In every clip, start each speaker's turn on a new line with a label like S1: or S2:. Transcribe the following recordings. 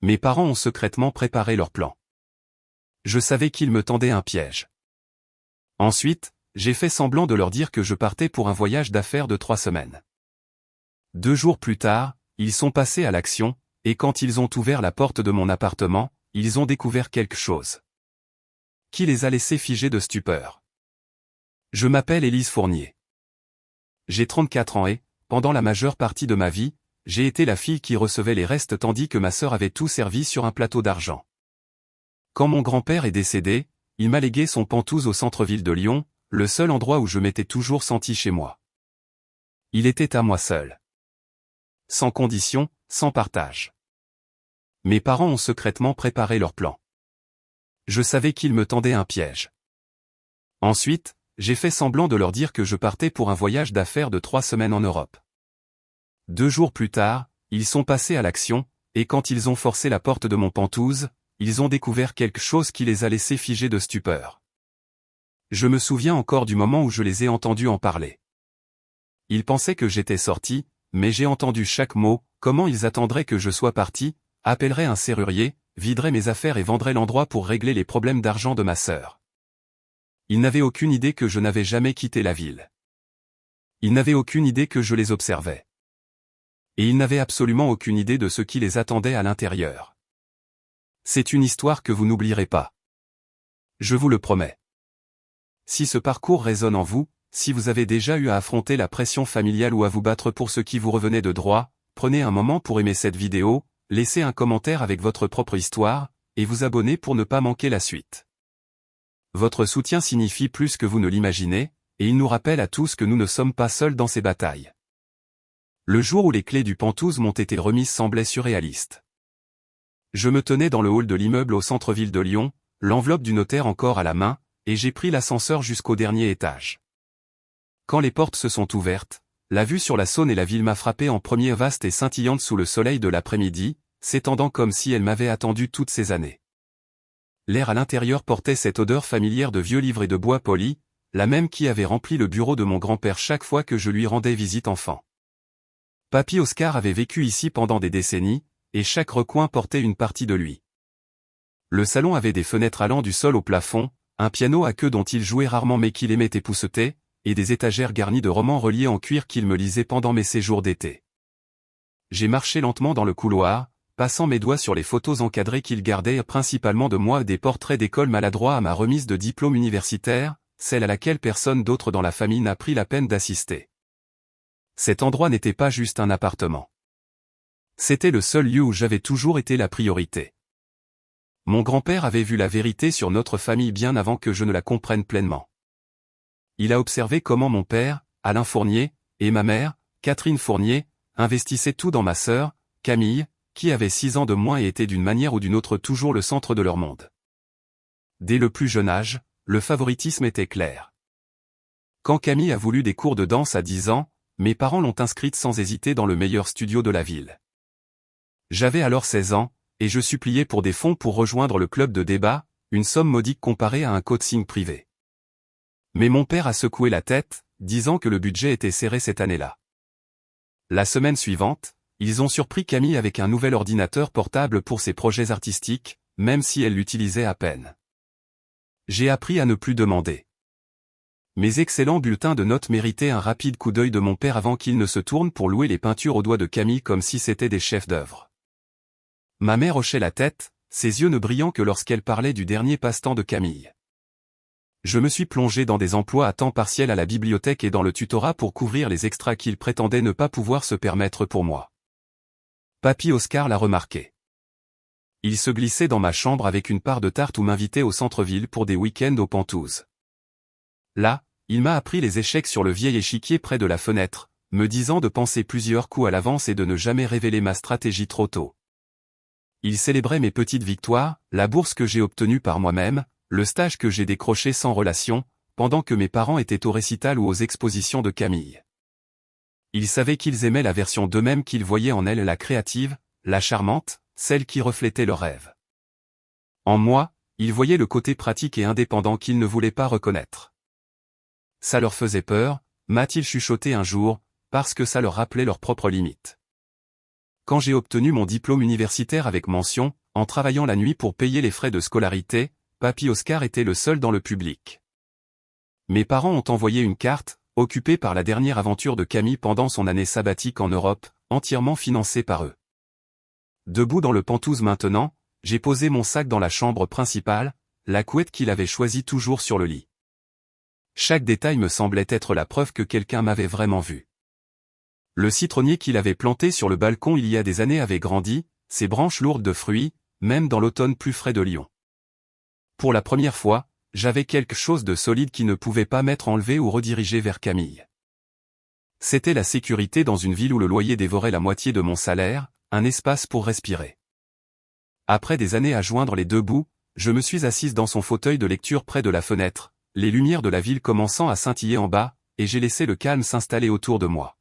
S1: Mes parents ont secrètement préparé leur plan. Je savais qu'ils me tendaient un piège. Ensuite, j'ai fait semblant de leur dire que je partais pour un voyage d'affaires de 3 semaines. 2 jours plus tard, ils sont passés à l'action, et quand ils ont ouvert la porte de mon appartement, ils ont découvert quelque chose qui les a laissés figés de stupeur. Je m'appelle Élise Fournier. J'ai 34 ans et, pendant la majeure partie de ma vie, j'ai été la fille qui recevait les restes tandis que ma sœur avait tout servi sur un plateau d'argent. Quand mon grand-père est décédé, il m'a légué son Pentouse au centre-ville de Lyon, le seul endroit où je m'étais toujours senti chez moi. Il était à moi seul. Sans condition, sans partage. Mes parents ont secrètement préparé leur plan. Je savais qu'ils me tendaient un piège. Ensuite, j'ai fait semblant de leur dire que je partais pour un voyage d'affaires de 3 semaines en Europe. 2 jours plus tard, ils sont passés à l'action, et quand ils ont forcé la porte de mon Pentouse, ils ont découvert quelque chose qui les a laissés figés de stupeur. Je me souviens encore du moment où je les ai entendus en parler. Ils pensaient que j'étais sorti, mais j'ai entendu chaque mot. Comment ils attendraient que je sois parti, appelleraient un serrurier, viderait mes affaires et vendrait l'endroit pour régler les problèmes d'argent de ma sœur. Ils n'avaient aucune idée que je n'avais jamais quitté la ville. Ils n'avaient aucune idée que je les observais. Et ils n'avaient absolument aucune idée de ce qui les attendait à l'intérieur. C'est une histoire que vous n'oublierez pas. Je vous le promets. Si ce parcours résonne en vous, si vous avez déjà eu à affronter la pression familiale ou à vous battre pour ce qui vous revenait de droit, prenez un moment pour aimer cette vidéo, laissez un commentaire avec votre propre histoire, et vous abonner pour ne pas manquer la suite. Votre soutien signifie plus que vous ne l'imaginez, et il nous rappelle à tous que nous ne sommes pas seuls dans ces batailles. Le jour où les clés du Pentouse m'ont été remises semblait surréaliste. Je me tenais dans le hall de l'immeuble au centre-ville de Lyon, l'enveloppe du notaire encore à la main, et j'ai pris l'ascenseur jusqu'au dernier étage. Quand les portes se sont ouvertes, la vue sur la Saône et la ville m'a frappé en premier, vaste et scintillante sous le soleil de l'après-midi, s'étendant comme si elle m'avait attendu toutes ces années. L'air à l'intérieur portait cette odeur familière de vieux livres et de bois poli, la même qui avait rempli le bureau de mon grand-père chaque fois que je lui rendais visite enfant. Papy Oscar avait vécu ici pendant des décennies, et chaque recoin portait une partie de lui. Le salon avait des fenêtres allant du sol au plafond, un piano à queue dont il jouait rarement mais qu'il aimait épousseter, et des étagères garnies de romans reliés en cuir qu'il me lisait pendant mes séjours d'été. J'ai marché lentement dans le couloir, passant mes doigts sur les photos encadrées qu'il gardait principalement de moi, des portraits d'école maladroits à ma remise de diplôme universitaire, celle à laquelle personne d'autre dans la famille n'a pris la peine d'assister. Cet endroit n'était pas juste un appartement. C'était le seul lieu où j'avais toujours été la priorité. Mon grand-père avait vu la vérité sur notre famille bien avant que je ne la comprenne pleinement. Il a observé comment mon père, Alain Fournier, et ma mère, Catherine Fournier, investissaient tout dans ma sœur, Camille, qui avait 6 ans de moins et était d'une manière ou d'une autre toujours le centre de leur monde. Dès le plus jeune âge, le favoritisme était clair. Quand Camille a voulu des cours de danse à 10 ans, mes parents l'ont inscrite sans hésiter dans le meilleur studio de la ville. J'avais alors 16 ans, et je suppliais pour des fonds pour rejoindre le club de débat, une somme modique comparée à un coaching privé. Mais mon père a secoué la tête, disant que le budget était serré cette année-là. La semaine suivante, ils ont surpris Camille avec un nouvel ordinateur portable pour ses projets artistiques, même si elle l'utilisait à peine. J'ai appris à ne plus demander. Mes excellents bulletins de notes méritaient un rapide coup d'œil de mon père avant qu'il ne se tourne pour louer les peintures aux doigts de Camille comme si c'était des chefs-d'œuvre. Ma mère hochait la tête, ses yeux ne brillant que lorsqu'elle parlait du dernier passe-temps de Camille. Je me suis plongé dans des emplois à temps partiel à la bibliothèque et dans le tutorat pour couvrir les extras qu'il prétendait ne pas pouvoir se permettre pour moi. Papy Oscar l'a remarqué. Il se glissait dans ma chambre avec une part de tarte ou m'invitait au centre-ville pour des week-ends aux Pentouse. Là, il m'a appris les échecs sur le vieil échiquier près de la fenêtre, me disant de penser plusieurs coups à l'avance et de ne jamais révéler ma stratégie trop tôt. Il célébrait mes petites victoires, la bourse que j'ai obtenue par moi-même, le stage que j'ai décroché sans relation, pendant que mes parents étaient au récital ou aux expositions de Camille. Ils savaient qu'ils aimaient la version d'eux-mêmes qu'ils voyaient en elle, la créative, la charmante, celle qui reflétait leurs rêves. En moi, ils voyaient le côté pratique et indépendant qu'ils ne voulaient pas reconnaître. Ça leur faisait peur, m'a-t-il chuchoté un jour, parce que ça leur rappelait leurs propres limites. quand j'ai obtenu mon diplôme universitaire avec mention, en travaillant la nuit pour payer les frais de scolarité, Papy Oscar était le seul dans le public. Mes parents ont envoyé une carte, occupée par la dernière aventure de Camille pendant son année sabbatique en Europe, entièrement financée par eux. Debout dans le Penthouse maintenant, j'ai posé mon sac dans la chambre principale, la couette qu'il avait choisie toujours sur le lit. Chaque détail me semblait être la preuve que quelqu'un m'avait vraiment vu. Le citronnier qu'il avait planté sur le balcon il y a des années avait grandi, ses branches lourdes de fruits, même dans l'automne plus frais de Lyon. Pour la première fois, j'avais quelque chose de solide qui ne pouvait pas m'être enlevé ou redirigé vers Camille. C'était la sécurité dans une ville où le loyer dévorait la moitié de mon salaire, un espace pour respirer. Après des années à joindre les deux bouts, je me suis assise dans son fauteuil de lecture près de la fenêtre, les lumières de la ville commençant à scintiller en bas, et j'ai laissé le calme s'installer autour de moi.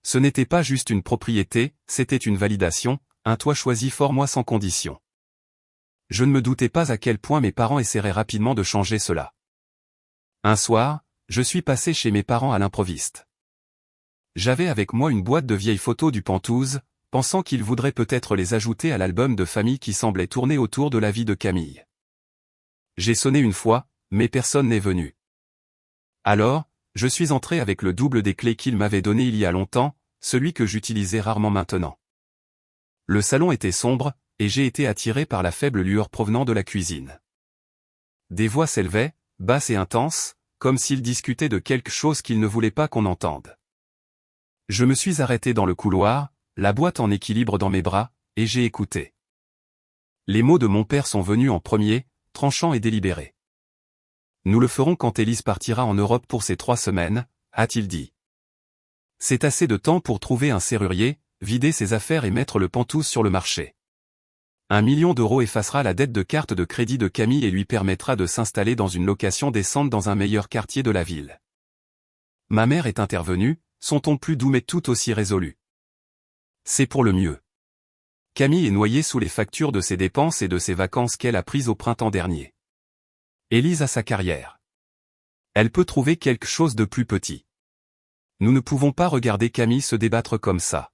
S1: Ce n'était pas juste une propriété, c'était une validation, un toit choisi for moi sans condition. Je ne me doutais pas à quel point mes parents essaieraient rapidement de changer cela. Un soir, je suis passé chez mes parents à l'improviste. J'avais avec moi une boîte de vieilles photos du Penthouse, pensant qu'ils voudraient peut-être les ajouter à l'album de famille qui semblait tourner autour de la vie de Camille. J'ai sonné une fois, mais personne n'est venu. Alors, je suis entré avec le double des clés qu'il m'avait donné il y a longtemps, celui que j'utilisais rarement maintenant. Le salon était sombre, et j'ai été attiré par la faible lueur provenant de la cuisine. Des voix s'élevaient, basses et intenses, comme s'ils discutaient de quelque chose qu'ils ne voulaient pas qu'on entende. Je me suis arrêté dans le couloir, la boîte en équilibre dans mes bras, et j'ai écouté. Les mots de mon père sont venus en premier, tranchants et délibérés. Nous le ferons quand Élise partira en Europe pour ces 3 semaines, a-t-il dit. C'est assez de temps pour trouver un serrurier, vider ses affaires et mettre le Penthouse sur le marché. 1 million d'euros effacera la dette de carte de crédit de Camille et lui permettra de s'installer dans une location décente dans un meilleur quartier de la ville. Ma mère est intervenue, son ton plus doux mais tout aussi résolu. C'est pour le mieux. Camille est noyée sous les factures de ses dépenses et de ses vacances qu'elle a prises au printemps dernier. Élise a sa carrière. Elle peut trouver quelque chose de plus petit. Nous ne pouvons pas regarder Camille se débattre comme ça.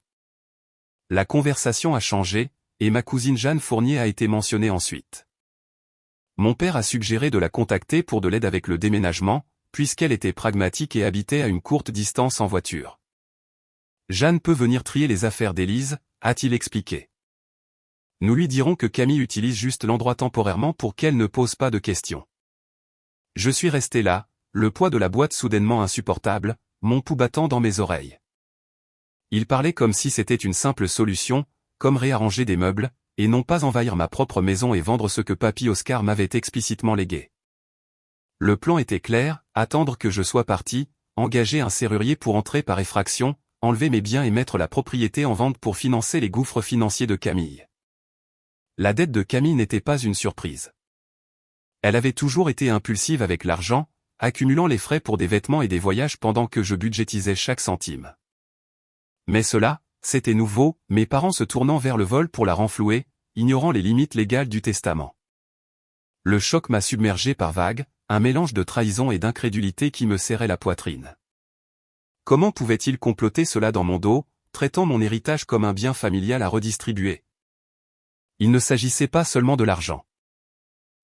S1: La conversation a changé, et ma cousine Jeanne Fournier a été mentionnée ensuite. Mon père a suggéré de la contacter pour de l'aide avec le déménagement, puisqu'elle était pragmatique et habitait à une courte distance en voiture. Jeanne peut venir trier les affaires d'Élise, a-t-il expliqué. Nous lui dirons que Camille utilise juste l'endroit temporairement pour qu'elle ne pose pas de questions. Je suis resté là, le poids de la boîte soudainement insupportable, mon pouls battant dans mes oreilles. Il parlait comme si c'était une simple solution, comme réarranger des meubles, et non pas envahir ma propre maison et vendre ce que Papy Oscar m'avait explicitement légué. Le plan était clair, attendre que je sois parti, engager un serrurier pour entrer par effraction, enlever mes biens et mettre la propriété en vente pour financer les gouffres financiers de Camille. La dette de Camille n'était pas une surprise. Elle avait toujours été impulsive avec l'argent, accumulant les frais pour des vêtements et des voyages pendant que je budgétisais chaque centime. Mais cela, c'était nouveau, mes parents se tournant vers le vol pour la renflouer, ignorant les limites légales du testament. Le choc m'a submergé par vagues, un mélange de trahison et d'incrédulité qui me serrait la poitrine. Comment pouvait-il comploter cela dans mon dos, traitant mon héritage comme un bien familial à redistribuer? Il ne s'agissait pas seulement de l'argent.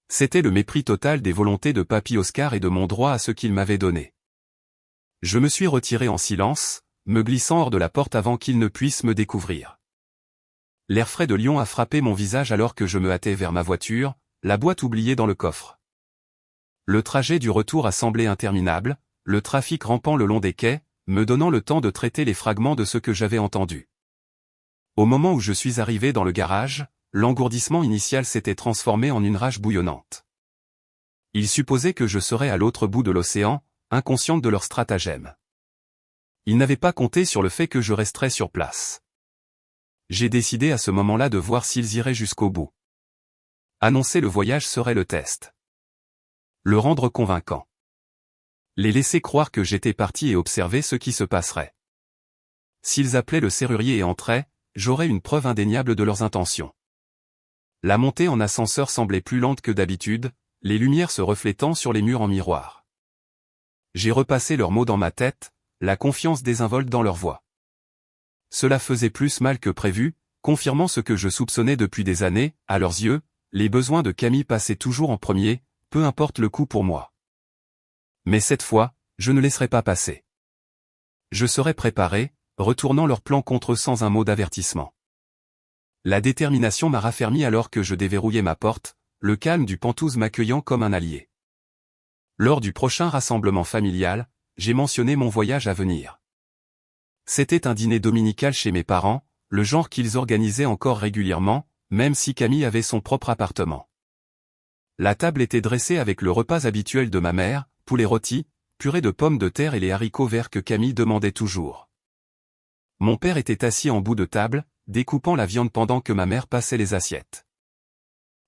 S1: C'était le mépris total des volontés de Papy Oscar et de mon droit à ce qu'il m'avait donné. Je me suis retiré en silence, me glissant hors de la porte avant qu'il ne puisse me découvrir. L'air frais de Lyon a frappé mon visage alors que je me hâtais vers ma voiture, la boîte oubliée dans le coffre. Le trajet du retour a semblé interminable, le trafic rampant le long des quais, me donnant le temps de traiter les fragments de ce que j'avais entendu. Au moment où je suis arrivé dans le garage, l'engourdissement initial s'était transformé en une rage bouillonnante. Ils supposaient que je serais à l'autre bout de l'océan, inconsciente de leur stratagème. Ils n'avaient pas compté sur le fait que je resterais sur place. J'ai décidé à ce moment-là de voir s'ils iraient jusqu'au bout. Annoncer le voyage serait le test. Le rendre convaincant. Les laisser croire que j'étais parti et observer ce qui se passerait. S'ils appelaient le serrurier et entraient, j'aurais une preuve indéniable de leurs intentions. La montée en ascenseur semblait plus lente que d'habitude, les lumières se reflétant sur les murs en miroir. J'ai repassé leurs mots dans ma tête, la confiance désinvolte dans leur voix. cela faisait plus mal que prévu, confirmant ce que je soupçonnais depuis des années. À leurs yeux, les besoins de Camille passaient toujours en premier, peu importe le coût pour moi. Mais cette fois, je ne laisserai pas passer. Je serai préparé, retournant leur plan contre eux sans un mot d'avertissement. La détermination m'a raffermi alors que je déverrouillais ma porte, le calme du Penthouse m'accueillant comme un allié. Lors du prochain rassemblement familial, j'ai mentionné mon voyage à venir. C'était un dîner dominical chez mes parents, le genre qu'ils organisaient encore régulièrement, même si Camille avait son propre appartement. La table était dressée avec le repas habituel de ma mère, poulet rôti, purée de pommes de terre et les haricots verts que Camille demandait toujours. Mon père était assis en bout de table, découpant la viande pendant que ma mère passait les assiettes.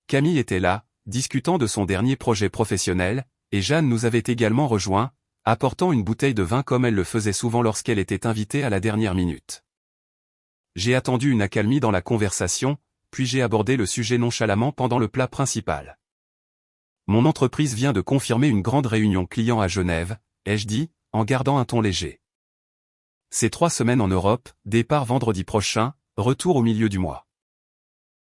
S1: Camille était là, discutant de son dernier projet professionnel, et Jeanne nous avait également rejoints, apportant une bouteille de vin comme elle le faisait souvent lorsqu'elle était invitée à la dernière minute. J'ai attendu une accalmie dans la conversation, puis j'ai abordé le sujet nonchalamment pendant le plat principal. Mon entreprise vient de confirmer une grande réunion client à Genève, ai-je dit, en gardant un ton léger. C'est 3 semaines en Europe, départ vendredi prochain, retour au milieu du mois.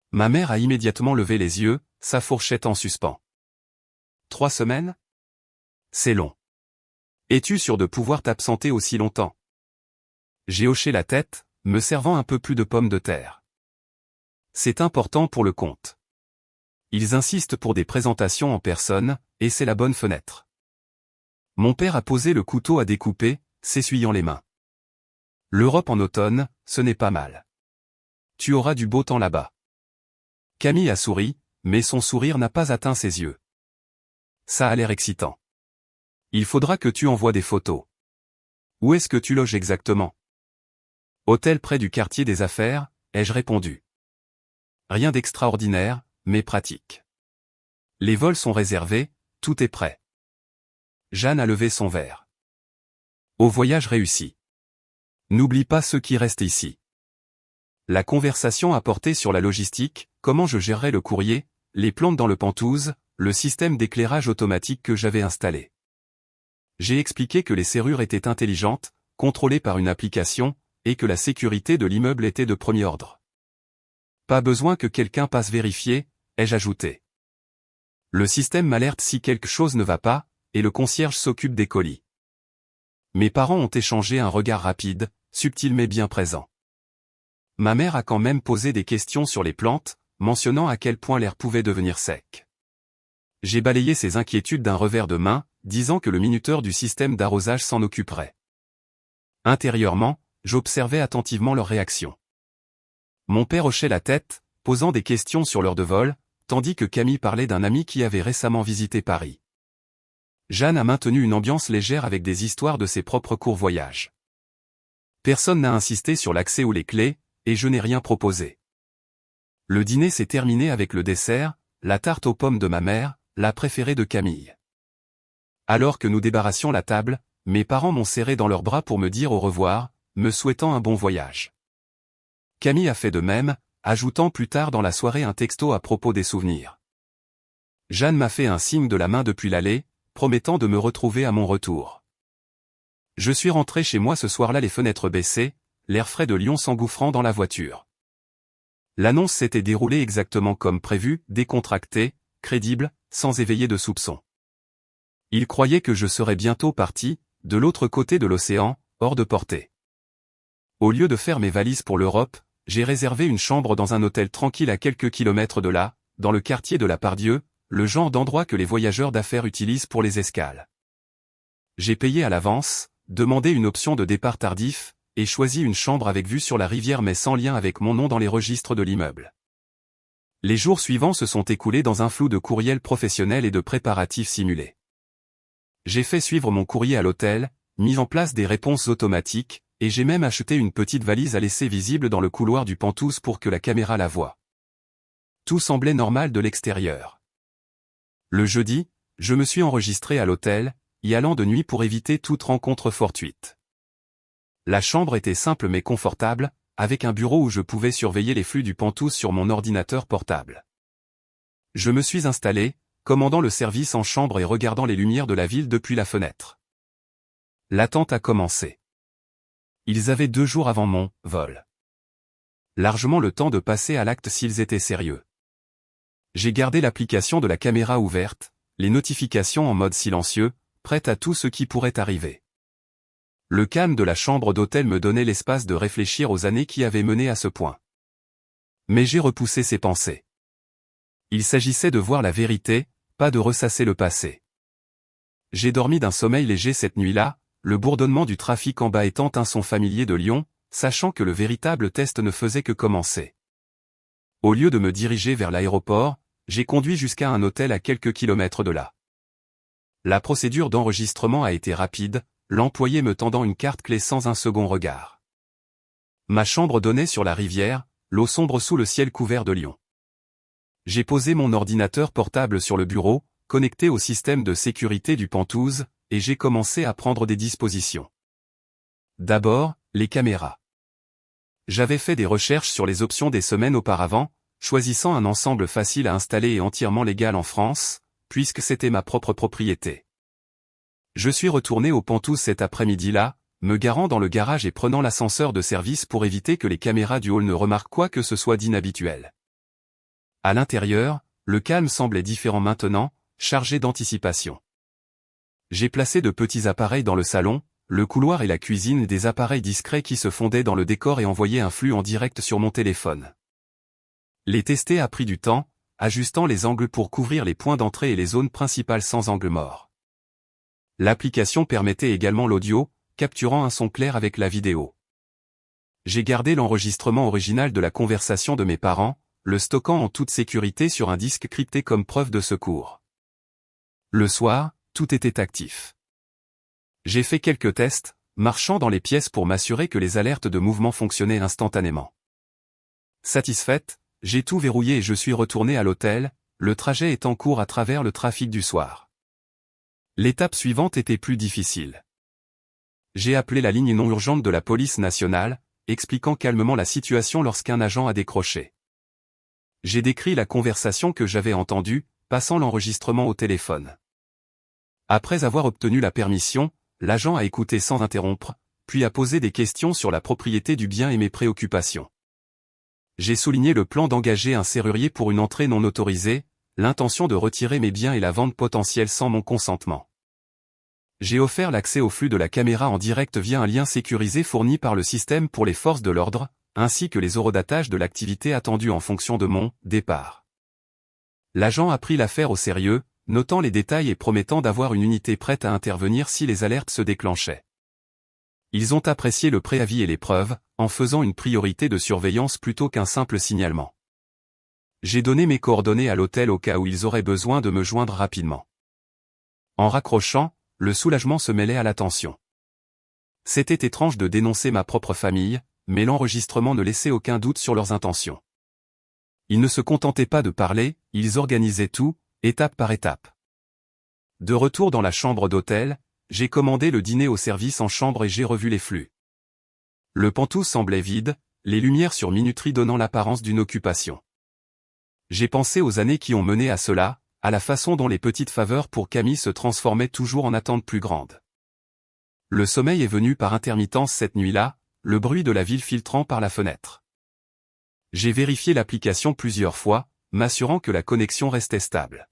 S1: Ma mère a immédiatement levé les yeux, sa fourchette en suspens. 3 semaines? C'est long. Es-tu sûr de pouvoir t'absenter aussi longtemps? J'ai hoché la tête, me servant un peu plus de pommes de terre. C'est important pour le compte. Ils insistent pour des présentations en personne, et c'est la bonne fenêtre. Mon père a posé le couteau à découper, s'essuyant les mains. L'Europe en automne, ce n'est pas mal. Tu auras du beau temps là-bas. Camille a souri, mais son sourire n'a pas atteint ses yeux. Ça a l'air excitant. Il faudra que tu envoies des photos. Où est-ce que tu loges exactement? Hôtel près du quartier des affaires, ai-je répondu. Rien d'extraordinaire, mais pratique. Les vols sont réservés, tout est prêt. Jeanne a levé son verre. Au voyage réussi. N'oublie pas ceux qui restent ici. La conversation a porté sur la logistique, comment je gérerais le courrier, les plantes dans le Penthouse, le système d'éclairage automatique que j'avais installé. J'ai expliqué que les serrures étaient intelligentes, contrôlées par une application, et que la sécurité de l'immeuble était de premier ordre. Pas besoin que quelqu'un passe vérifier, ai-je ajouté. Le système m'alerte si quelque chose ne va pas, et le concierge s'occupe des colis. Mes parents ont échangé un regard rapide, subtil mais bien présent. Ma mère a quand même posé des questions sur les plantes, mentionnant à quel point l'air pouvait devenir sec. J'ai balayé ses inquiétudes d'un revers de main, disant que le minuteur du système d'arrosage s'en occuperait. Intérieurement, j'observais attentivement leurs réactions. Mon père hochait la tête, posant des questions sur l'heure de vol, tandis que Camille parlait d'un ami qui avait récemment visité Paris. Jeanne a maintenu une ambiance légère avec des histoires de ses propres courts voyages. Personne n'a insisté sur l'accès ou les clés, et je n'ai rien proposé. Le dîner s'est terminé avec le dessert, la tarte aux pommes de ma mère, la préférée de Camille. Alors que nous débarrassions la table, mes parents m'ont serré dans leurs bras pour me dire au revoir, me souhaitant un bon voyage. Camille a fait de même, ajoutant plus tard dans la soirée un texto à propos des souvenirs. Jeanne m'a fait un signe de la main depuis l'allée, promettant de me retrouver à mon retour. Je suis rentré chez moi ce soir-là les fenêtres baissées, l'air frais de Lyon s'engouffrant dans la voiture. L'annonce s'était déroulée exactement comme prévu, décontractée, crédible, sans éveiller de soupçons. Ils croyaient que je serais bientôt parti, de l'autre côté de l'océan, hors de portée. Au lieu de faire mes valises pour l'Europe, j'ai réservé une chambre dans un hôtel tranquille à quelques kilomètres de là, dans le quartier de la Pardieu, le genre d'endroit que les voyageurs d'affaires utilisent pour les escales. J'ai payé à l'avance, demandé une option de départ tardif, et choisi une chambre avec vue sur la rivière mais sans lien avec mon nom dans les registres de l'immeuble. Les jours suivants se sont écoulés dans un flou de courriels professionnels et de préparatifs simulés. J'ai fait suivre mon courrier à l'hôtel, mis en place des réponses automatiques, et j'ai même acheté une petite valise à laisser visible dans le couloir du Penthouse pour que la caméra la voie. Tout semblait normal de l'extérieur. Le jeudi, je me suis enregistré à l'hôtel, y allant de nuit pour éviter toute rencontre fortuite. La chambre était simple mais confortable, avec un bureau où je pouvais surveiller les flux du Penthouse sur mon ordinateur portable. Je me suis installé, commandant le service en chambre et regardant les lumières de la ville depuis la fenêtre. L'attente a commencé. Ils avaient 2 jours avant mon vol. largement le temps de passer à l'acte s'ils étaient sérieux. J'ai gardé l'application de la caméra ouverte, les notifications en mode silencieux, prête à tout ce qui pourrait arriver. Le calme de la chambre d'hôtel me donnait l'espace de réfléchir aux années qui avaient mené à ce point. Mais j'ai repoussé ces pensées. Il s'agissait de voir la vérité, pas de ressasser le passé. J'ai dormi d'un sommeil léger cette nuit-là, le bourdonnement du trafic en bas étant un son familier de Lyon, sachant que le véritable test ne faisait que commencer. Au lieu de me diriger vers l'aéroport, j'ai conduit jusqu'à un hôtel à quelques kilomètres de là. La procédure d'enregistrement a été rapide, l'employé me tendant une carte clé sans un second regard. Ma chambre donnait sur la rivière, l'eau sombre sous le ciel couvert de Lyon. J'ai posé mon ordinateur portable sur le bureau, connecté au système de sécurité du Pentouse, et j'ai commencé à prendre des dispositions. D'abord, les caméras. J'avais fait des recherches sur les options des semaines auparavant, choisissant un ensemble facile à installer et entièrement légal en France, puisque c'était ma propre propriété. Je suis retourné au Pentouse cet après-midi-là, me garant dans le garage et prenant l'ascenseur de service pour éviter que les caméras du hall ne remarquent quoi que ce soit d'inhabituel. À l'intérieur, le calme semblait différent maintenant, chargé d'anticipation. J'ai placé de petits appareils dans le salon, le couloir et la cuisine, des appareils discrets qui se fondaient dans le décor et envoyaient un flux en direct sur mon téléphone. Les tester a pris du temps, ajustant les angles pour couvrir les points d'entrée et les zones principales sans angle mort. L'application permettait également l'audio, capturant un son clair avec la vidéo. J'ai gardé l'enregistrement original de la conversation de mes parents, le stockant en toute sécurité sur un disque crypté comme preuve de secours. Le soir, tout était actif. J'ai fait quelques tests, marchant dans les pièces pour m'assurer que les alertes de mouvement fonctionnaient instantanément. Satisfaite, j'ai tout verrouillé et je suis retourné à l'hôtel, le trajet étant court à travers le trafic du soir. L'étape suivante était plus difficile. J'ai appelé la ligne non urgente de la police nationale, expliquant calmement la situation lorsqu'un agent a décroché. J'ai décrit la conversation que j'avais entendue, passant l'enregistrement au téléphone. Après avoir obtenu la permission, l'agent a écouté sans interrompre, puis a posé des questions sur la propriété du bien et mes préoccupations. J'ai souligné le plan d'engager un serrurier pour une entrée non autorisée, l'intention de retirer mes biens et la vente potentielle sans mon consentement. J'ai offert l'accès au flux de la caméra en direct via un lien sécurisé fourni par le système pour les forces de l'ordre, ainsi que les horodatages de l'activité attendue en fonction de mon départ. L'agent a pris l'affaire au sérieux, notant les détails et promettant d'avoir une unité prête à intervenir si les alertes se déclenchaient. Ils ont apprécié le préavis et les preuves, en faisant une priorité de surveillance plutôt qu'un simple signalement. J'ai donné mes coordonnées à l'hôtel au cas où ils auraient besoin de me joindre rapidement. En raccrochant, le soulagement se mêlait à la tension. C'était étrange de dénoncer ma propre famille, mais l'enregistrement ne laissait aucun doute sur leurs intentions. Ils ne se contentaient pas de parler, ils organisaient tout, étape par étape. De retour dans la chambre d'hôtel, j'ai commandé le dîner au service en chambre et j'ai revu les flux. Le Pentouse semblait vide, les lumières sur minuterie donnant l'apparence d'une occupation. J'ai pensé aux années qui ont mené à cela, à la façon dont les petites faveurs pour Camille se transformaient toujours en attentes plus grandes. Le sommeil est venu par intermittence cette nuit-là, le bruit de la ville filtrant par la fenêtre. J'ai vérifié l'application plusieurs fois, m'assurant que la connexion restait stable.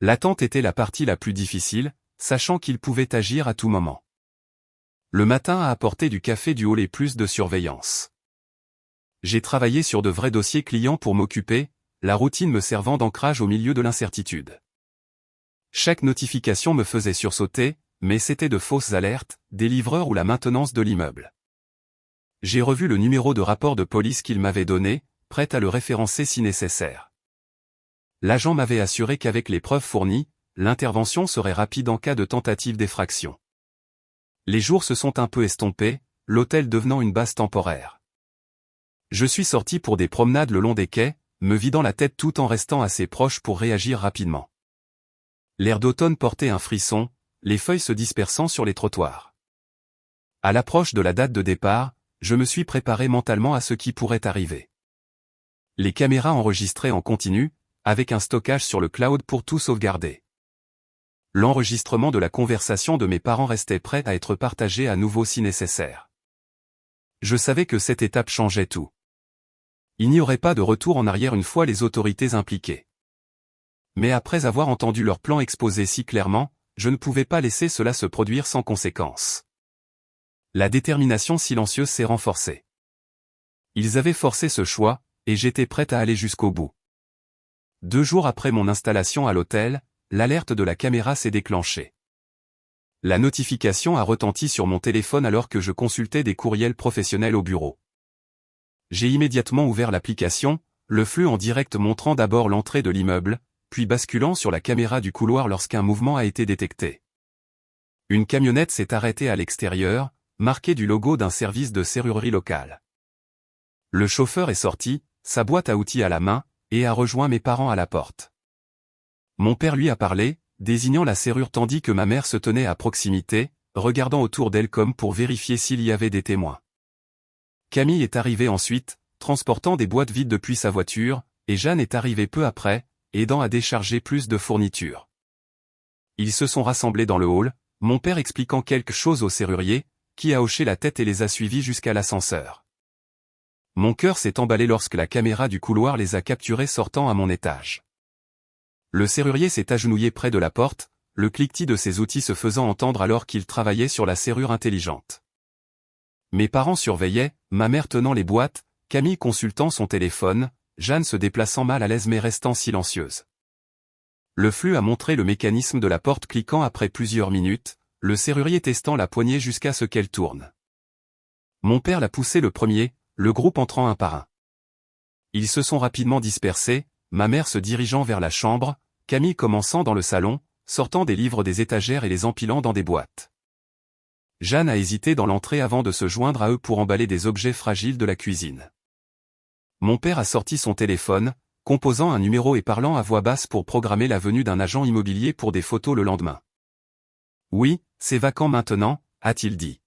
S1: L'attente était la partie la plus difficile, sachant qu'il pouvait agir à tout moment. Le matin a apporté du café du hall et plus de surveillance. J'ai travaillé sur de vrais dossiers clients pour m'occuper, la routine me servant d'ancrage au milieu de l'incertitude. Chaque notification me faisait sursauter, mais c'était de fausses alertes, des livreurs ou la maintenance de l'immeuble. J'ai revu le numéro de rapport de police qu'il m'avait donné, prêt à le référencer si nécessaire. L'agent m'avait assuré qu'avec les preuves fournies, l'intervention serait rapide en cas de tentative d'effraction. Les jours se sont un peu estompés, l'hôtel devenant une base temporaire. Je suis sorti pour des promenades le long des quais, me vidant la tête tout en restant assez proche pour réagir rapidement. L'air d'automne portait un frisson, les feuilles se dispersant sur les trottoirs. À l'approche de la date de départ, je me suis préparé mentalement à ce qui pourrait arriver. Les caméras enregistraient en continu, avec un stockage sur le cloud pour tout sauvegarder. L'enregistrement de la conversation de mes parents restait prêt à être partagé à nouveau si nécessaire. Je savais que cette étape changeait tout. Il n'y aurait pas de retour en arrière une fois les autorités impliquées. Mais après avoir entendu leur plan exposé si clairement, je ne pouvais pas laisser cela se produire sans conséquence. La détermination silencieuse s'est renforcée. Ils avaient forcé ce choix, et j'étais prête à aller jusqu'au bout. 2 jours après mon installation à l'hôtel, l'alerte de la caméra s'est déclenchée. La notification a retenti sur mon téléphone alors que je consultais des courriels professionnels au bureau. J'ai immédiatement ouvert l'application, le flux en direct montrant d'abord l'entrée de l'immeuble, puis basculant sur la caméra du couloir lorsqu'un mouvement a été détecté. Une camionnette s'est arrêtée à l'extérieur, marquée du logo d'un service de serrurerie local. Le chauffeur est sorti, sa boîte à outils à la main, et a rejoint mes parents à la porte. Mon père lui a parlé, désignant la serrure tandis que ma mère se tenait à proximité, regardant autour d'elle comme pour vérifier s'il y avait des témoins. Camille est arrivée ensuite, transportant des boîtes vides depuis sa voiture, et Jeanne est arrivée peu après, aidant à décharger plus de fournitures. Ils se sont rassemblés dans le hall, mon père expliquant quelque chose au serrurier, qui a hoché la tête et les a suivis jusqu'à l'ascenseur. Mon cœur s'est emballé lorsque la caméra du couloir les a capturés sortant à mon étage. Le serrurier s'est agenouillé près de la porte, le cliquetis de ses outils se faisant entendre alors qu'il travaillait sur la serrure intelligente. Mes parents surveillaient, ma mère tenant les boîtes, Camille consultant son téléphone, Jeanne se déplaçant mal à l'aise mais restant silencieuse. Le flux a montré le mécanisme de la porte cliquant après plusieurs minutes, le serrurier testant la poignée jusqu'à ce qu'elle tourne. Mon père l'a poussé le premier, le groupe entrant un par un. Ils se sont rapidement dispersés, ma mère se dirigeant vers la chambre, Camille commençant dans le salon, sortant des livres des étagères et les empilant dans des boîtes. Jeanne a hésité dans l'entrée avant de se joindre à eux pour emballer des objets fragiles de la cuisine. Mon père a sorti son téléphone, composant un numéro et parlant à voix basse pour programmer la venue d'un agent immobilier pour des photos le lendemain. « Oui, c'est vacant maintenant », a-t-il dit.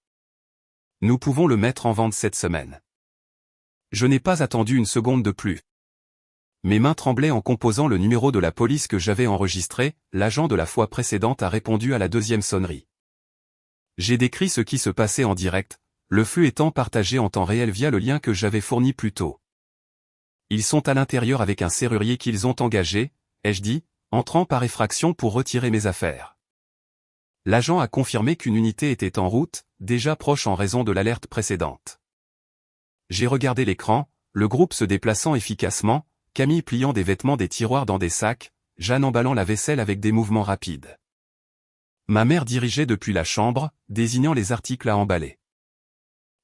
S1: « Nous pouvons le mettre en vente cette semaine. » Je n'ai pas attendu une seconde de plus. Mes mains tremblaient en composant le numéro de la police que j'avais enregistré, l'agent de la fois précédente a répondu à la deuxième sonnerie. J'ai décrit ce qui se passait en direct, le flux étant partagé en temps réel via le lien que j'avais fourni plus tôt. Ils sont à l'intérieur avec un serrurier qu'ils ont engagé, ai-je dit, entrant par effraction pour retirer mes affaires. L'agent a confirmé qu'une unité était en route, déjà proche en raison de l'alerte précédente. J'ai regardé l'écran, le groupe se déplaçant efficacement, Camille pliant des vêtements des tiroirs dans des sacs, Jeanne emballant la vaisselle avec des mouvements rapides. Ma mère dirigeait depuis la chambre, désignant les articles à emballer.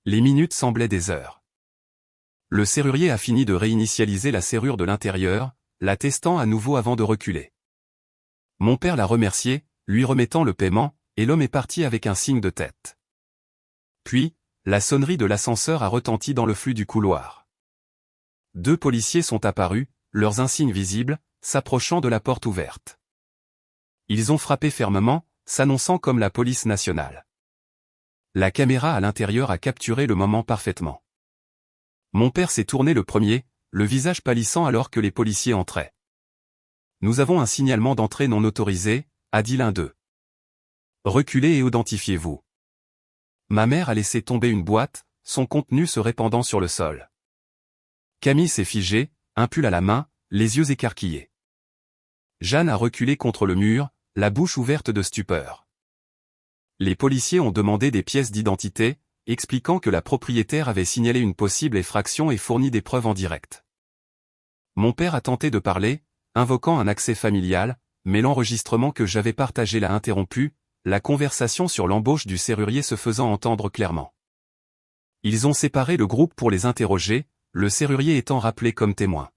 S1: Les minutes semblaient des heures. Le serrurier a fini de réinitialiser la serrure de l'intérieur, la testant à nouveau avant de reculer. Mon père l'a remercié, lui remettant le paiement, et l'homme est parti avec un signe de tête. Puis, la sonnerie de l'ascenseur a retenti dans le flux du couloir. 2 policiers sont apparus, leurs insignes visibles, s'approchant de la porte ouverte. Ils ont frappé fermement, s'annonçant comme la police nationale. La caméra à l'intérieur a capturé le moment parfaitement. Mon père s'est tourné le premier, le visage pâlissant alors que les policiers entraient. « Nous avons un signalement d'entrée non autorisé », a dit l'un d'eux. « Reculez et identifiez-vous. » Ma mère a laissé tomber une boîte, son contenu se répandant sur le sol. Camille s'est figée, un pull à la main, les yeux écarquillés. Jeanne a reculé contre le mur, la bouche ouverte de stupeur. Les policiers ont demandé des pièces d'identité, expliquant que la propriétaire avait signalé une possible effraction et fourni des preuves en direct. Mon père a tenté de parler, invoquant un accès familial, mais l'enregistrement que j'avais partagé l'a interrompu, la conversation sur l'embauche du serrurier se faisant entendre clairement. Ils ont séparé le groupe pour les interroger, le serrurier étant rappelé comme témoin.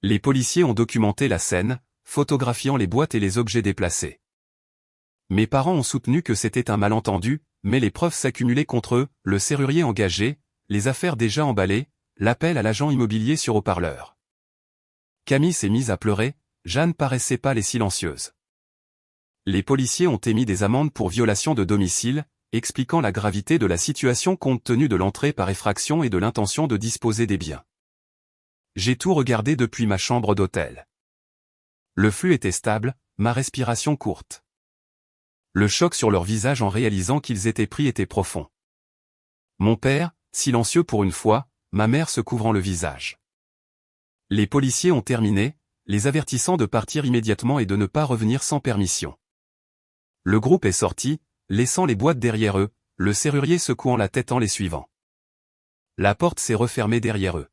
S1: Les policiers ont documenté la scène, photographiant les boîtes et les objets déplacés. Mes parents ont soutenu que c'était un malentendu, mais les preuves s'accumulaient contre eux, le serrurier engagé, les affaires déjà emballées, l'appel à l'agent immobilier sur haut-parleur. Camille s'est mise à pleurer, Jeanne paraissait pâle et silencieuse. Les policiers ont émis des amendes pour violation de domicile, expliquant la gravité de la situation compte tenu de l'entrée par effraction et de l'intention de disposer des biens. J'ai tout regardé depuis ma chambre d'hôtel. Le flux était stable, ma respiration courte. Le choc sur leur visage en réalisant qu'ils étaient pris était profond. Mon père, silencieux pour une fois, ma mère se couvrant le visage. Les policiers ont terminé, les avertissant de partir immédiatement et de ne pas revenir sans permission. Le groupe est sorti, laissant les boîtes derrière eux, le serrurier secouant la tête en les suivant. La porte s'est refermée derrière eux.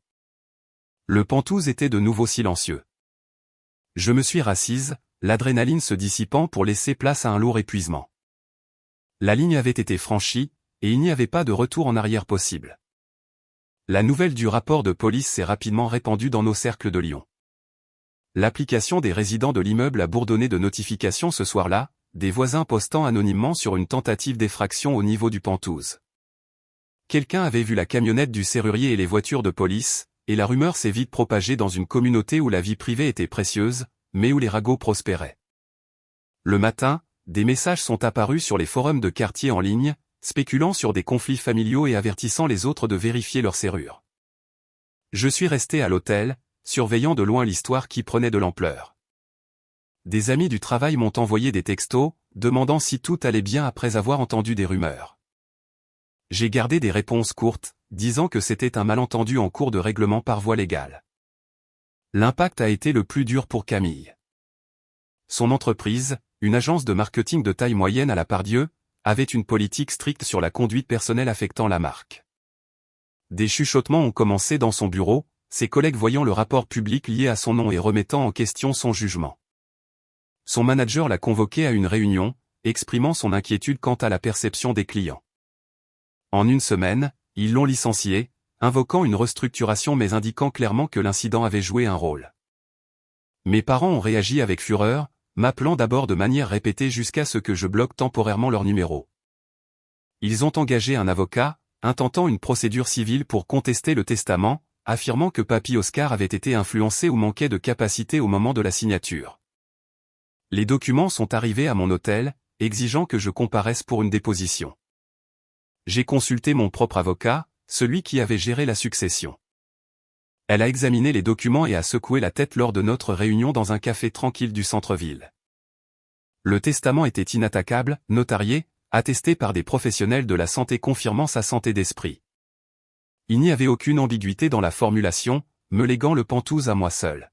S1: Le Pentouse était de nouveau silencieux. Je me suis rassise, l'adrénaline se dissipant pour laisser place à un lourd épuisement. La ligne avait été franchie, et il n'y avait pas de retour en arrière possible. La nouvelle du rapport de police s'est rapidement répandue dans nos cercles de Lyon. L'application des résidents de l'immeuble a bourdonné de notifications ce soir-là, des voisins postant anonymement sur une tentative d'effraction au niveau du Pentouse. Quelqu'un avait vu la camionnette du serrurier et les voitures de police, et la rumeur s'est vite propagée dans une communauté où la vie privée était précieuse, mais où les ragots prospéraient. Le matin, des messages sont apparus sur les forums de quartier en ligne, spéculant sur des conflits familiaux et avertissant les autres de vérifier leurs serrures. Je suis resté à l'hôtel, surveillant de loin l'histoire qui prenait de l'ampleur. Des amis du travail m'ont envoyé des textos, demandant si tout allait bien après avoir entendu des rumeurs. J'ai gardé des réponses courtes, disant que c'était un malentendu en cours de règlement par voie légale. L'impact a été le plus dur pour Camille. Son entreprise, une agence de marketing de taille moyenne à la Pardieu, avait une politique stricte sur la conduite personnelle affectant la marque. Des chuchotements ont commencé dans son bureau, ses collègues voyant le rapport public lié à son nom et remettant en question son jugement. Son manager l'a convoqué à une réunion, exprimant son inquiétude quant à la perception des clients. En une semaine, ils l'ont licencié, invoquant une restructuration mais indiquant clairement que l'incident avait joué un rôle. Mes parents ont réagi avec fureur, m'appelant d'abord de manière répétée jusqu'à ce que je bloque temporairement leur numéro. Ils ont engagé un avocat, intentant une procédure civile pour contester le testament, affirmant que Papy Oscar avait été influencé ou manquait de capacité au moment de la signature. Les documents sont arrivés à mon hôtel, exigeant que je comparaisse pour une déposition. J'ai consulté mon propre avocat, celui qui avait géré la succession. Elle a examiné les documents et a secoué la tête lors de notre réunion dans un café tranquille du centre-ville. Le testament était inattaquable, notarié, attesté par des professionnels de la santé confirmant sa santé d'esprit. Il n'y avait aucune ambiguïté dans la formulation, me léguant le Pentouse à moi seul.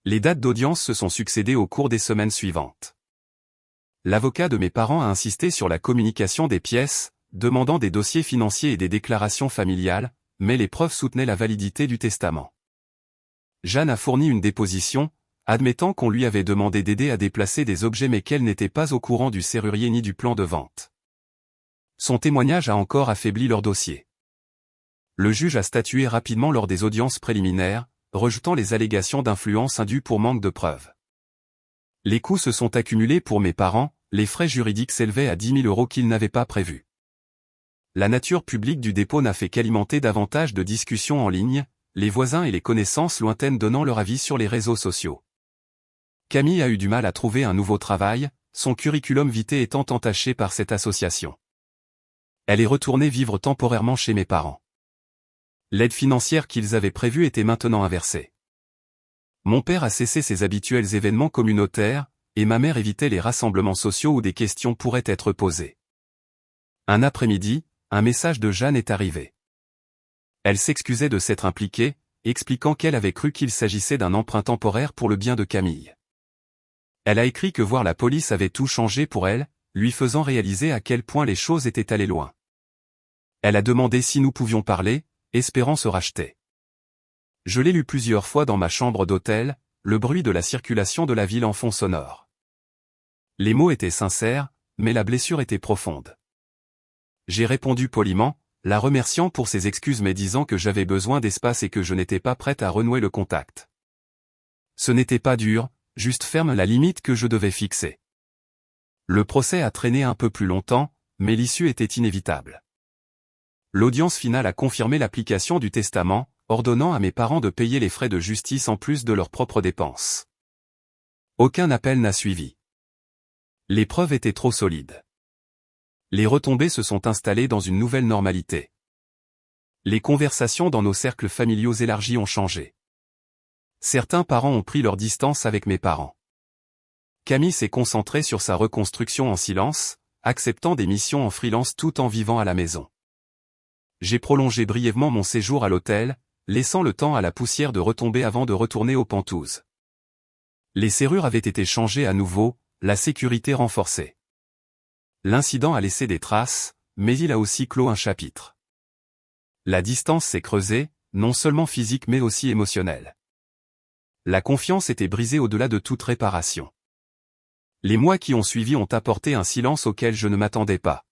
S1: Les dates d'audience se sont succédées au cours des semaines suivantes. L'avocat de mes parents a insisté sur la communication des pièces, demandant des dossiers financiers et des déclarations familiales, mais les preuves soutenaient la validité du testament. Jeanne a fourni une déposition, admettant qu'on lui avait demandé d'aider à déplacer des objets mais qu'elle n'était pas au courant du serrurier ni du plan de vente. Son témoignage a encore affaibli leur dossier. Le juge a statué rapidement lors des audiences préliminaires, rejetant les allégations d'influence indue pour manque de preuves. Les coûts se sont accumulés pour mes parents, les frais juridiques s'élevaient à 10 000 € qu'ils n'avaient pas prévus. La nature publique du dépôt n'a fait qu'alimenter davantage de discussions en ligne, les voisins et les connaissances lointaines donnant leur avis sur les réseaux sociaux. Camille a eu du mal à trouver un nouveau travail, son curriculum vitae étant entaché par cette association. Elle est retournée vivre temporairement chez mes parents. L'aide financière qu'ils avaient prévue était maintenant inversée. Mon père a cessé ses habituels événements communautaires, et ma mère évitait les rassemblements sociaux où des questions pourraient être posées. Un après-midi, un message de Jeanne est arrivé. Elle s'excusait de s'être impliquée, expliquant qu'elle avait cru qu'il s'agissait d'un emprunt temporaire pour le bien de Camille. Elle a écrit que voir la police avait tout changé pour elle, lui faisant réaliser à quel point les choses étaient allées loin. Elle a demandé si nous pouvions parler, espérant se racheter. Je l'ai lu plusieurs fois dans ma chambre d'hôtel, le bruit de la circulation de la ville en fond sonore. Les mots étaient sincères, mais la blessure était profonde. J'ai répondu poliment, la remerciant pour ses excuses mais disant que j'avais besoin d'espace et que je n'étais pas prête à renouer le contact. Ce n'était pas dur, juste ferme la limite que je devais fixer. Le procès a traîné un peu plus longtemps, mais l'issue était inévitable. L'audience finale a confirmé l'application du testament, ordonnant à mes parents de payer les frais de justice en plus de leurs propres dépenses. Aucun appel n'a suivi. Les preuves étaient trop solides. Les retombées se sont installées dans une nouvelle normalité. Les conversations dans nos cercles familiaux élargis ont changé. Certains parents ont pris leur distance avec mes parents. Camille s'est concentrée sur sa reconstruction en silence, acceptant des missions en freelance tout en vivant à la maison. J'ai prolongé brièvement mon séjour à l'hôtel, laissant le temps à la poussière de retomber avant de retourner aux Pentouses. Les serrures avaient été changées à nouveau, la sécurité renforcée. L'incident a laissé des traces, mais il a aussi clos un chapitre. La distance s'est creusée, non seulement physique mais aussi émotionnelle. La confiance était brisée au-delà de toute réparation. Les mois qui ont suivi ont apporté un silence auquel je ne m'attendais pas.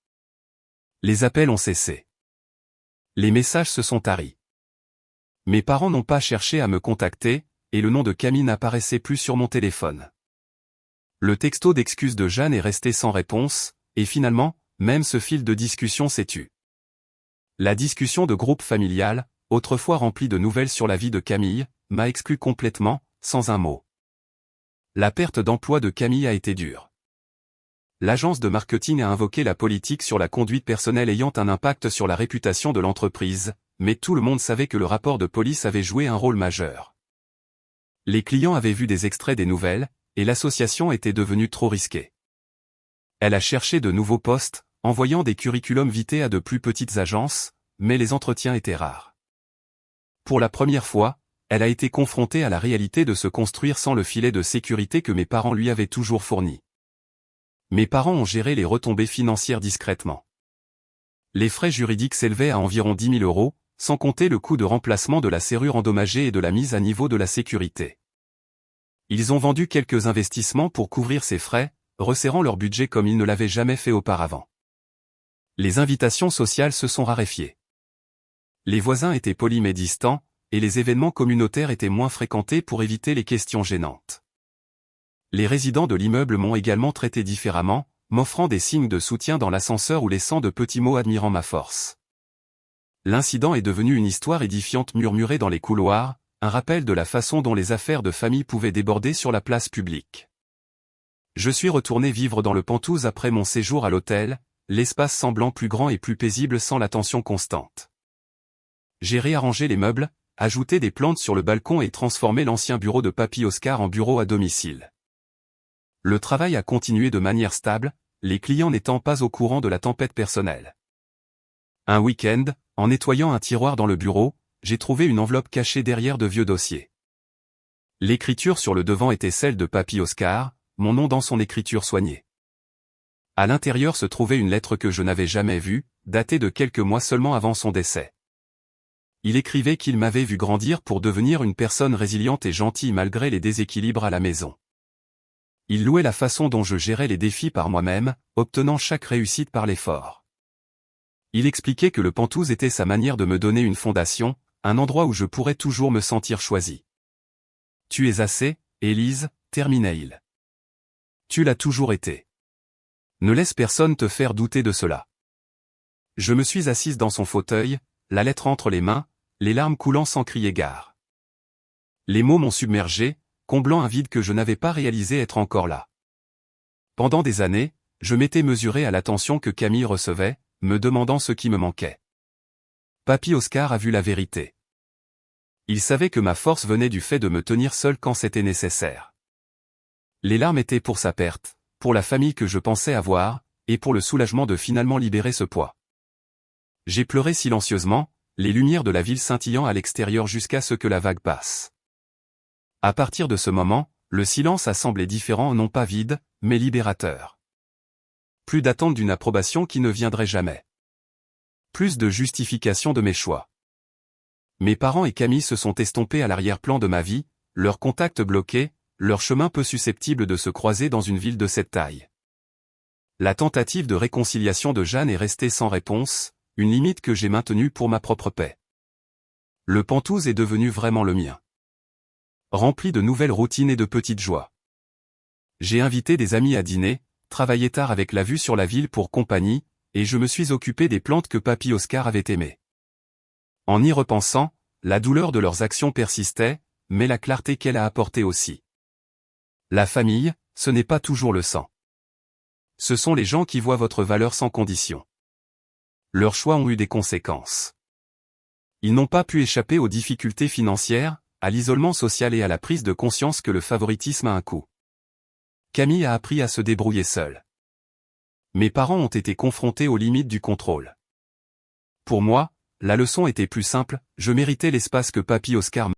S1: Les appels ont cessé. Les messages se sont taris. Mes parents n'ont pas cherché à me contacter, et le nom de Camille n'apparaissait plus sur mon téléphone. Le texto d'excuses de Jeanne est resté sans réponse, et finalement, même ce fil de discussion s'est tu. La discussion de groupe familial, autrefois remplie de nouvelles sur la vie de Camille, m'a exclu complètement, sans un mot. La perte d'emploi de Camille a été dure. L'agence de marketing a invoqué la politique sur la conduite personnelle ayant un impact sur la réputation de l'entreprise, mais tout le monde savait que le rapport de police avait joué un rôle majeur. Les clients avaient vu des extraits des nouvelles, et l'association était devenue trop risquée. Elle a cherché de nouveaux postes, envoyant des curriculums vitae à de plus petites agences, mais les entretiens étaient rares. Pour la première fois, elle a été confrontée à la réalité de se construire sans le filet de sécurité que mes parents lui avaient toujours fourni. Mes parents ont géré les retombées financières discrètement. Les frais juridiques s'élevaient à environ 10 000 €, sans compter le coût de remplacement de la serrure endommagée et de la mise à niveau de la sécurité. Ils ont vendu quelques investissements pour couvrir ces frais, resserrant leur budget comme ils ne l'avaient jamais fait auparavant. Les invitations sociales se sont raréfiées. Les voisins étaient polis mais distants, et les événements communautaires étaient moins fréquentés pour éviter les questions gênantes. Les résidents de l'immeuble m'ont également traité différemment, m'offrant des signes de soutien dans l'ascenseur ou laissant de petits mots admirant ma force. L'incident est devenu une histoire édifiante murmurée dans les couloirs, un rappel de la façon dont les affaires de famille pouvaient déborder sur la place publique. Je suis retourné vivre dans le Pentouze après mon séjour à l'hôtel, l'espace semblant plus grand et plus paisible sans la tension constante. J'ai réarrangé les meubles, ajouté des plantes sur le balcon et transformé l'ancien bureau de Papy Oscar en bureau à domicile. Le travail a continué de manière stable, les clients n'étant pas au courant de la tempête personnelle. Un week-end, en nettoyant un tiroir dans le bureau, j'ai trouvé une enveloppe cachée derrière de vieux dossiers. L'écriture sur le devant était celle de Papy Oscar, mon nom dans son écriture soignée. À l'intérieur se trouvait une lettre que je n'avais jamais vue, datée de quelques mois seulement avant son décès. Il écrivait qu'il m'avait vu grandir pour devenir une personne résiliente et gentille malgré les déséquilibres à la maison. Il louait la façon dont je gérais les défis par moi-même, obtenant chaque réussite par l'effort. Il expliquait que le Pentouze était sa manière de me donner une fondation, un endroit où je pourrais toujours me sentir choisi. Tu es assez, Élise, terminait-il. Tu l'as toujours été. Ne laisse personne te faire douter de cela. Je me suis assise dans son fauteuil, la lettre entre les mains, les larmes coulant sans crier gare. Les mots m'ont submergé, comblant un vide que je n'avais pas réalisé être encore là. Pendant des années, je m'étais mesuré à l'attention que Camille recevait, me demandant ce qui me manquait. Papy Oscar a vu la vérité. Il savait que ma force venait du fait de me tenir seul quand c'était nécessaire. Les larmes étaient pour sa perte, pour la famille que je pensais avoir, et pour le soulagement de finalement libérer ce poids. J'ai pleuré silencieusement, les lumières de la ville scintillant à l'extérieur jusqu'à ce que la vague passe. À partir de ce moment, le silence a semblé différent, non pas vide, mais libérateur. Plus d'attente d'une approbation qui ne viendrait jamais. Plus de justification de mes choix. Mes parents et Camille se sont estompés à l'arrière-plan de ma vie, leur contact bloqué, leur chemin peu susceptible de se croiser dans une ville de cette taille. La tentative de réconciliation de Jeanne est restée sans réponse, une limite que j'ai maintenue pour ma propre paix. Le Pentouze est devenu vraiment le mien. Rempli de nouvelles routines et de petites joies. J'ai invité des amis à dîner, travaillé tard avec la vue sur la ville pour compagnie, et je me suis occupé des plantes que Papy Oscar avait aimées. En y repensant, la douleur de leurs actions persistait, mais la clarté qu'elle a apportée aussi. La famille, ce n'est pas toujours le sang. Ce sont les gens qui voient votre valeur sans condition. Leurs choix ont eu des conséquences. Ils n'ont pas pu échapper aux difficultés financières, à l'isolement social et à la prise de conscience que le favoritisme a un coût. Camille a appris à se débrouiller seule. Mes parents ont été confrontés aux limites du contrôle. Pour moi, La leçon était plus simple, je méritais l'espace que Papy Oscar